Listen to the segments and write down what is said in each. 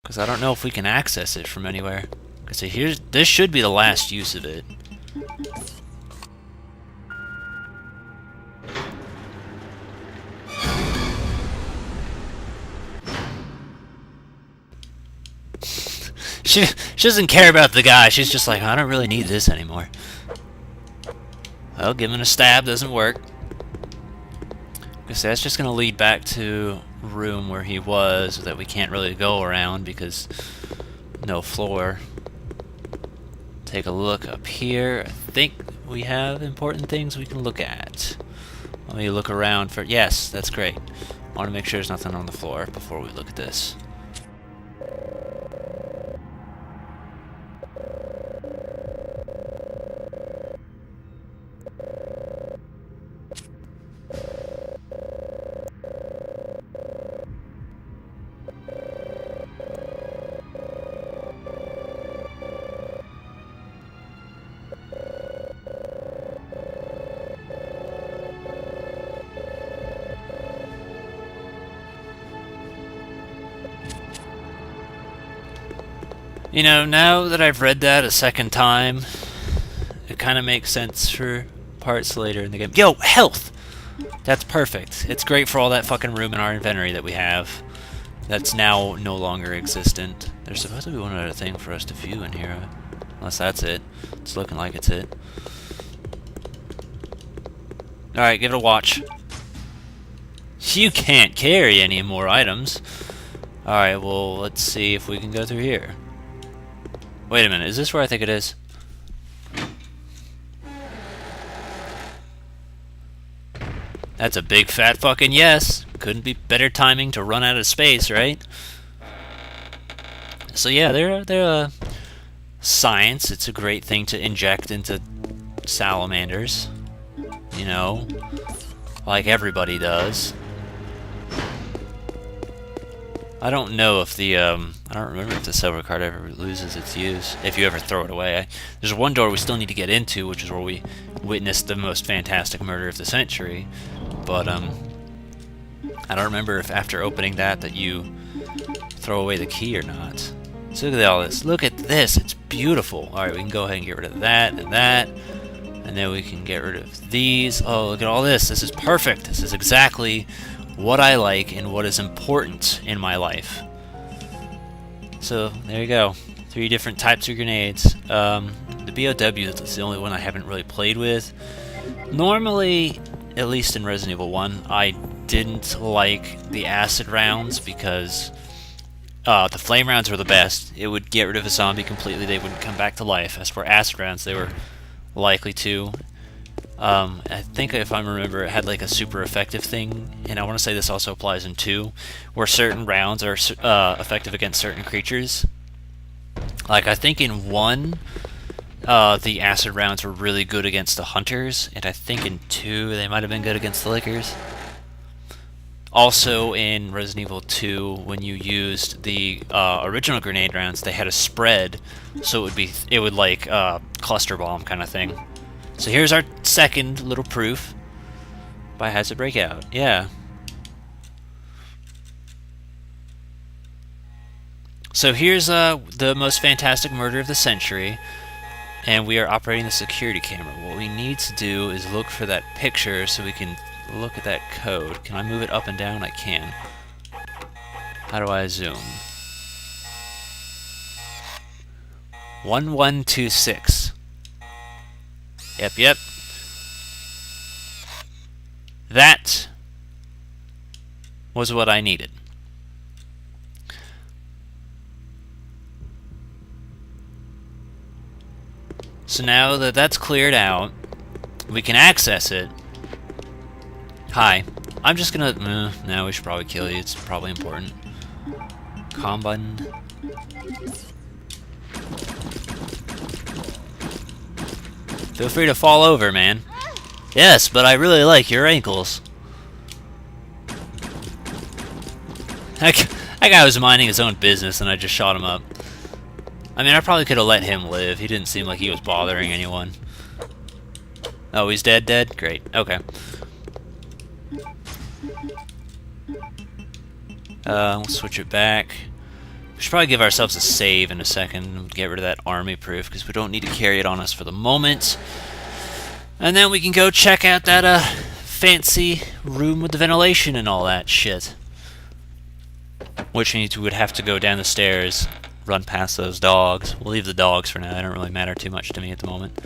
Because I don't know if we can access it from anywhere. So this should be the last use of it. She doesn't care about the guy. She's just like, I don't really need this anymore. Well, giving a stab doesn't work. So that's just going to lead back to room where he was that we can't really go around because no floor. Take a look up here. I think we have important things we can look at. Let me look around for... Yes, that's great. I want to make sure there's nothing on the floor before we look at this. You know, now that I've read that a second time, it kind of makes sense for parts later in the game. Yo, health! That's perfect. It's great for all that fucking room in our inventory that we have. That's now no longer existent. There's supposed to be one other thing for us to view in here. Unless that's it. It's looking like it's it. Alright, give it a watch. You can't carry any more items. Alright, well, let's see if we can go through here. Wait a minute, is this where I think it is? That's a big fat fucking yes. Couldn't be better timing to run out of space, right? So yeah, they're science. It's a great thing to inject into salamanders. You know, like everybody does. I don't know if the, I don't remember if the silver card ever loses its use, if you ever throw it away. There's one door we still need to get into, which is where we witnessed the most fantastic murder of the century, but, I don't remember if after opening that you throw away the key or not. So look at all this. Look at this. It's beautiful. Alright, we can go ahead and get rid of that, and then we can get rid of these. Oh, look at all this. This is perfect. This is exactly what I like and what is important in my life. So there you go, 3 different types of grenades. The BOW is the only one I haven't really played with. Normally, at least in Resident Evil 1, I didn't like the acid rounds because the flame rounds were the best. It would get rid of a zombie completely, they wouldn't come back to life. As for acid rounds, they were likely to. I think if I remember, it had like a super effective thing, and I want to say this also applies in 2, where certain rounds are effective against certain creatures. Like, I think in 1, the acid rounds were really good against the hunters, and I think in 2, they might have been good against the lickers. Also, in Resident Evil 2, when you used the original grenade rounds, they had a spread, so it would like cluster bomb kind of thing. So here's our second little proof. Biohazard breakout. Yeah. So here's the most fantastic murder of the century, and we are operating the security camera. What we need to do is look for that picture so we can look at that code. Can I move it up and down? I can. How do I zoom? 1126. Yep. That was what I needed. So now that that's cleared out, we can access it. Hi. I'm just gonna... no, we should probably kill you. It's probably important. Comm button. Feel free to fall over, man. Yes, but I really like your ankles. That guy was minding his own business and I just shot him up. I mean, I probably could have let him live. He didn't seem like he was bothering anyone. Oh, he's dead? Great. Okay. We'll switch it back. should probably give ourselves a save in a second. Get rid of that army proof because we don't need to carry it on us for the moment. And then we can go check out that fancy room with the ventilation and all that shit. Which means we would have to go down the stairs, run past those dogs. We'll leave the dogs for now. They don't really matter too much to me at the moment.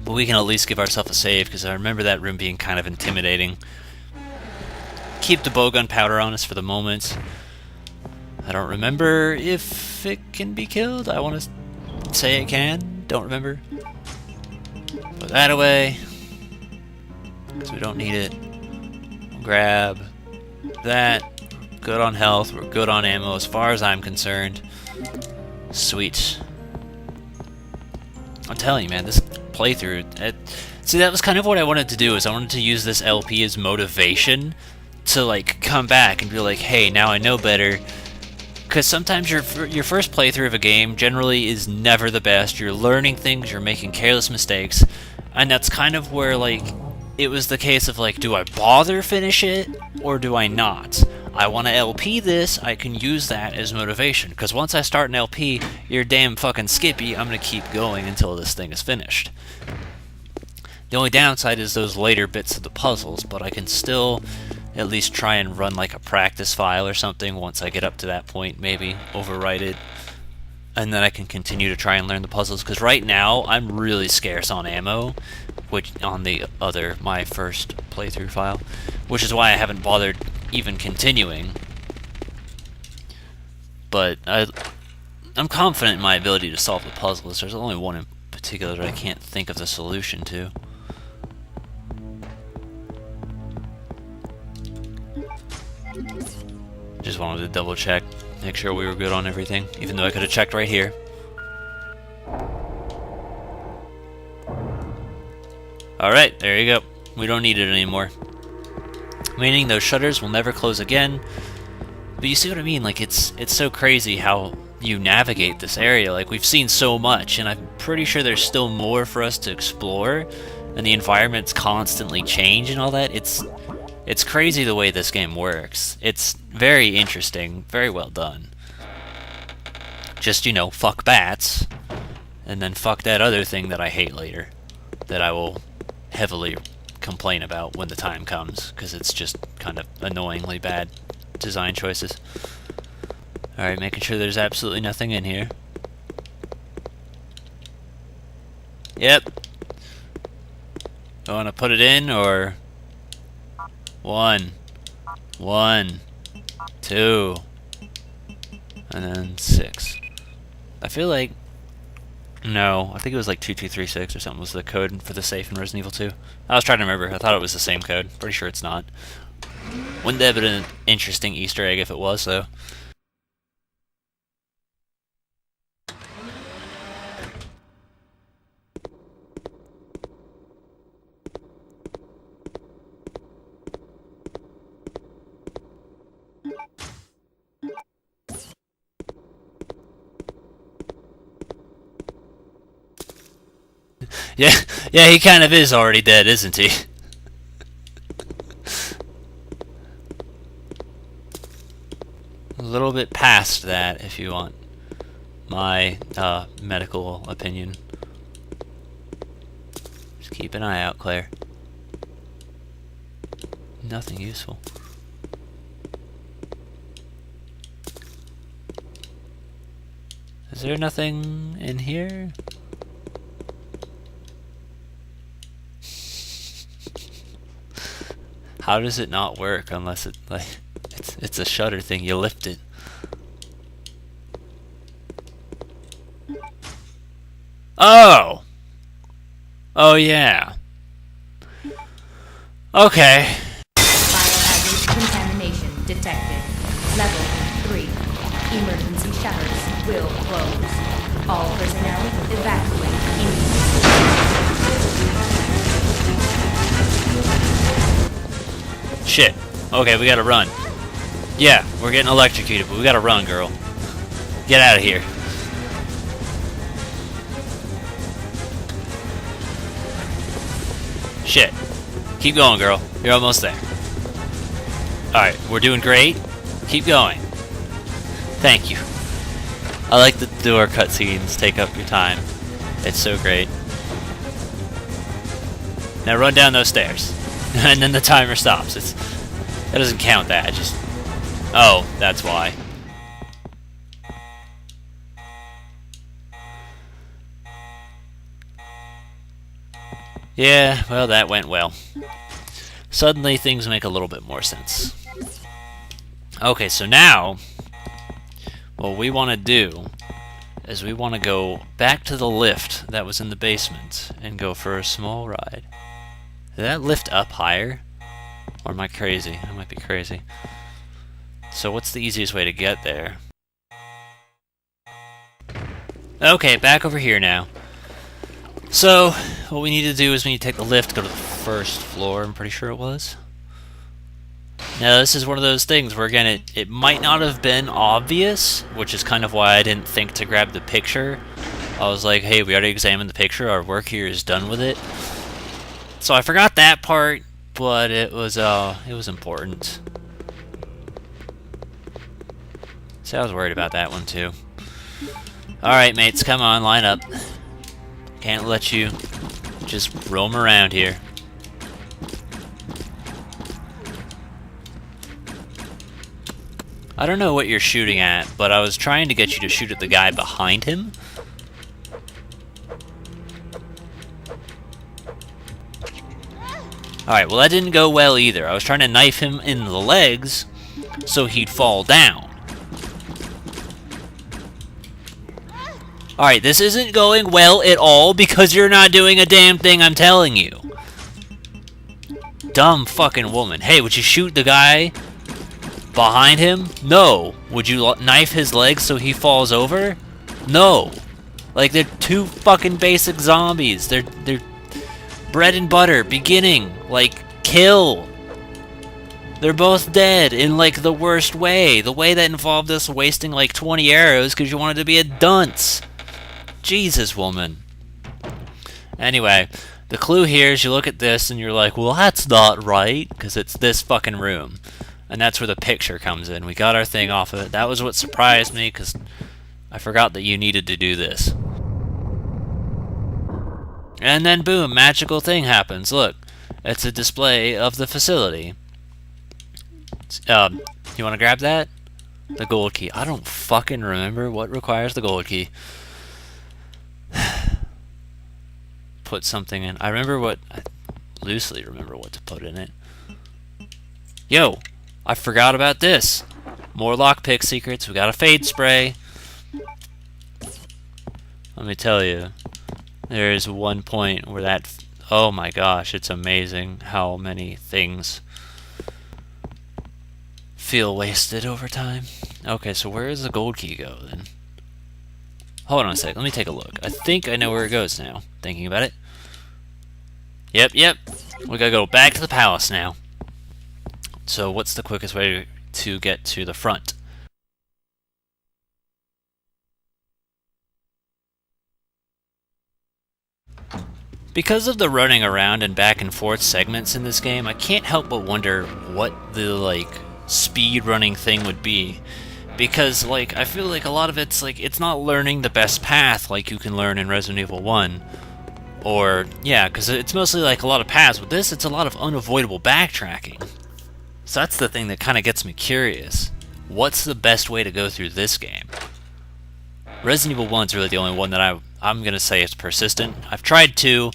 But we can at least give ourselves a save because I remember that room being kind of intimidating. Keep the bowgun powder on us for the moment. I don't remember if it can be killed. I want to say it can. Don't remember. Put that away. So we don't need it. We'll grab that. Good on health. We're good on ammo as far as I'm concerned. Sweet. I'm telling you, man, this playthrough... see, that was kind of what I wanted to do, is I wanted to use this LP as motivation to, like, come back and be like, hey, now I know better. Because sometimes your first playthrough of a game generally is never the best. You're learning things, you're making careless mistakes, and that's kind of where, like, it was the case of, like, do I bother finish it, or do I not? I want to LP this, I can use that as motivation, because once I start an LP, you're damn fucking skippy, I'm going to keep going until this thing is finished. The only downside is those later bits of the puzzles, but I can still at least try and run like a practice file or something once I get up to that point, maybe overwrite it, and then I can continue to try and learn the puzzles, because right now I'm really scarce on ammo, which on my first playthrough file, which is why I haven't bothered even continuing. But I'm confident in my ability to solve the puzzles. There's only one in particular that I can't think of the solution to. Just wanted to double check, make sure we were good on everything, even though I could have checked right here. Alright, there you go. We don't need it anymore. Meaning those shutters will never close again. But you see what I mean? Like, it's so crazy how you navigate this area. Like, we've seen so much, and I'm pretty sure there's still more for us to explore, and the environments constantly change and all that. It's crazy the way this game works. It's very interesting, very well done. Just, you know, fuck bats, and then fuck that other thing that I hate later, that I will heavily complain about when the time comes, because it's just kind of annoyingly bad design choices. Alright, making sure there's absolutely nothing in here. Yep. I want to put it in, or... 1, 2, and then 6. I feel like... No, I think it was like 2236 or something was the code for the safe in Resident Evil 2. I was trying to remember. I thought it was the same code. Pretty sure it's not. Wouldn't that have been an interesting Easter egg if it was, though? Yeah, he kind of is already dead, isn't he? A little bit past that, if you want my medical opinion. Just keep an eye out, Claire. Nothing useful. Is there nothing in here? How does it not work unless it, like, it's a shutter thing, you lift it. Oh! Oh yeah. Okay. Biohazard contamination detected. Level 3. Emergency shutters will close. All personnel evacuate immediately. Shit. Okay, we gotta run. Yeah, we're getting electrocuted, but we gotta run, girl. Get out of here. Shit. Keep going, girl. You're almost there. Alright, we're doing great. Keep going. Thank you. I like the door cutscenes. Take up your time. It's so great. Now run down those stairs. And then the timer stops. That doesn't count that. Just... Oh, that's why. Yeah, well, that went well. Suddenly, things make a little bit more sense. Okay, so now, what we want to do is we want to go back to the lift that was in the basement and go for a small ride. Did that lift up higher? Or am I crazy? I might be crazy. So what's the easiest way to get there? Okay, back over here now. So, what we need to do is we need to take the lift, go to the first floor, I'm pretty sure it was. Now, this is one of those things where, again, it might not have been obvious, which is kind of why I didn't think to grab the picture. I was like, hey, we already examined the picture, our work here is done with it. So I forgot that part, but it was important. See, I was worried about that one, too. Alright, mates, come on, line up. Can't let you just roam around here. I don't know what you're shooting at, but I was trying to get you to shoot at the guy behind him. Alright, well that didn't go well either. I was trying to knife him in the legs so he'd fall down. Alright, this isn't going well at all because you're not doing a damn thing, I'm telling you. Dumb fucking woman. Hey, would you shoot the guy behind him? No. Would you knife his legs so he falls over? No. Like, they're two fucking basic zombies. They're bread and butter, beginning, like, kill. They're both dead in, like, the worst way. The way that involved us wasting, like, 20 arrows because you wanted to be a dunce. Jesus, woman. Anyway, the clue here is you look at this and you're like, well, that's not right, because it's this fucking room. And that's where the picture comes in. We got our thing off of it. That was what surprised me, because I forgot that you needed to do this. And then, boom, magical thing happens. Look, it's a display of the facility. You want to grab that? The gold key. I don't fucking remember what requires the gold key. Put something in. I loosely remember what to put in it. Yo, I forgot about this. More lockpick secrets. We got a fade spray. Let me tell you, there is one point where that... Oh my gosh, it's amazing how many things feel wasted over time. Okay, so where does the gold key go then? Hold on a sec, let me take a look. I think I know where it goes now, thinking about it. Yep. We gotta go back to the palace now. So what's the quickest way to get to the front? Because of the running around and back and forth segments in this game, I can't help but wonder what the, like, speed running thing would be. Because, like, I feel like a lot of it's, like, it's not learning the best path like you can learn in Resident Evil 1. Or, yeah, because it's mostly, like, a lot of paths. With this, it's a lot of unavoidable backtracking. So that's the thing that kind of gets me curious. What's the best way to go through this game? Resident Evil 1's really the only one that I'm going to say is persistent. I've tried 2.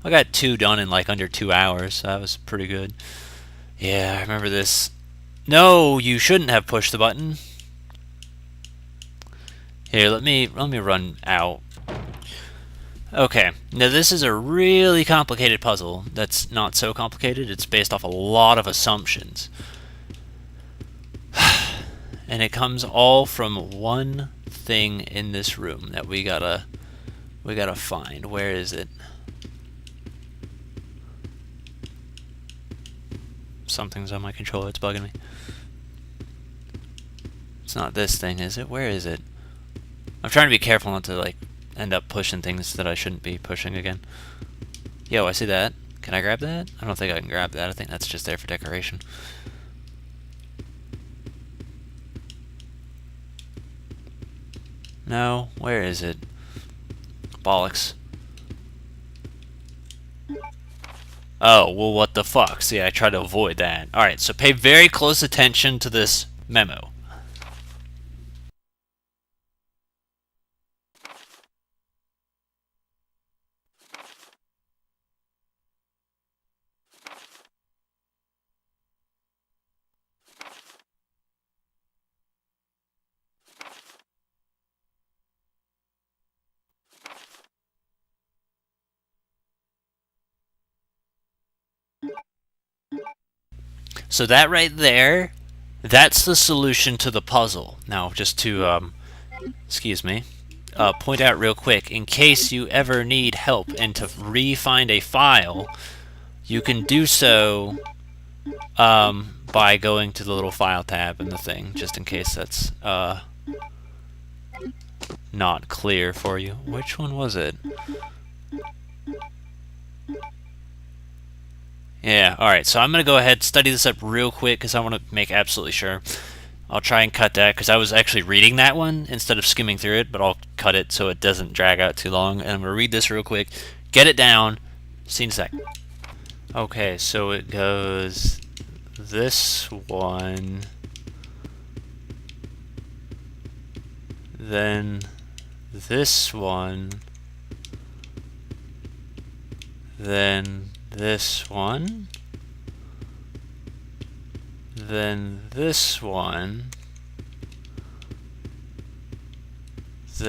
I got 2 done in, like, under 2 hours. So that was pretty good. Yeah, I remember this. No, you shouldn't have pushed the button. Here, let me run out. Okay, now this is a really complicated puzzle that's not so complicated. It's based off a lot of assumptions. And it comes all from one thing in this room that we gotta find. Where is it? Something's on my controller, it's bugging me. It's not this thing, is it? Where is it? I'm trying to be careful not to, like, end up pushing things that I shouldn't be pushing again. Yo, I see that. Can I grab that? I don't think I can grab that. I think that's just there for decoration. No? Where is it? Bollocks. Oh, well, what the fuck? See, I try to avoid that. Alright, so pay very close attention to this memo. So that right there, that's the solution to the puzzle. Now, just to, excuse me, point out real quick, in case you ever need help and to re-find a file, you can do so by going to the little file tab in the thing, just in case that's not clear for you. Which one was it? Yeah, alright, so I'm going to go ahead and study this up real quick because I want to make absolutely sure. I'll try and cut that because I was actually reading that one instead of skimming through it, but I'll cut it so it doesn't drag out too long. And I'm going to read this real quick, get it down, see you in a sec. Okay, so it goes this one, then this one, then this one, then this one,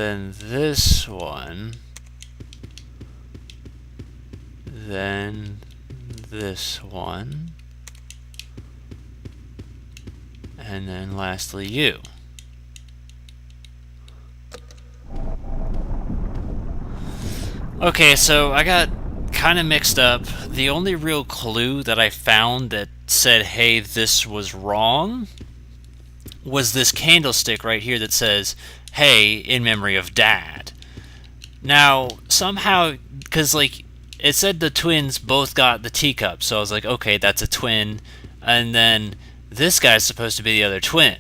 then this one, then this one, and then lastly you. Okay, so I got kind of mixed up. The only real clue that I found that said, hey, this was wrong, was this candlestick right here that says, hey, in memory of Dad. Now, somehow, because, like, it said the twins both got the teacup, so I was like, okay, that's a twin, and then this guy's supposed to be the other twin.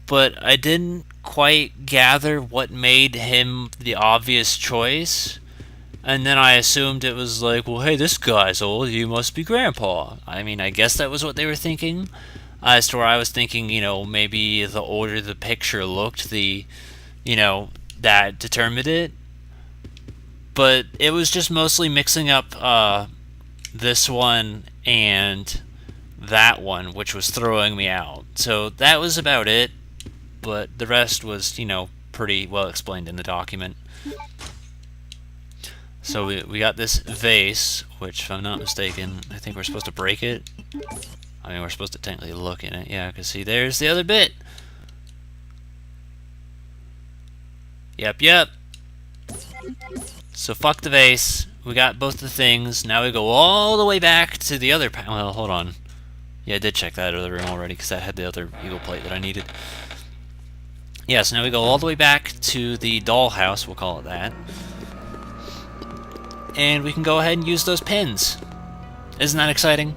But I didn't quite gather what made him the obvious choice. And then I assumed it was like, well, hey, this guy's old, you must be Grandpa. I mean, I guess that was what they were thinking. As to where I was thinking, you know, maybe the older the picture looked, the, you know, that determined it. But it was just mostly mixing up this one and that one, which was throwing me out. So that was about it. But the rest was, you know, pretty well explained in the document. So we got this vase, which, if I'm not mistaken, I think we're supposed to break it. I mean, we're supposed to technically look in it. Yeah, because see, there's the other bit. Yep. So fuck the vase. We got both the things. Now we go all the way back to the other... Well, hold on. Yeah, I did check that other room already because that had the other eagle plate that I needed. Yeah, so now we go all the way back to the dollhouse, we'll call it that. And we can go ahead and use those pins. Isn't that exciting?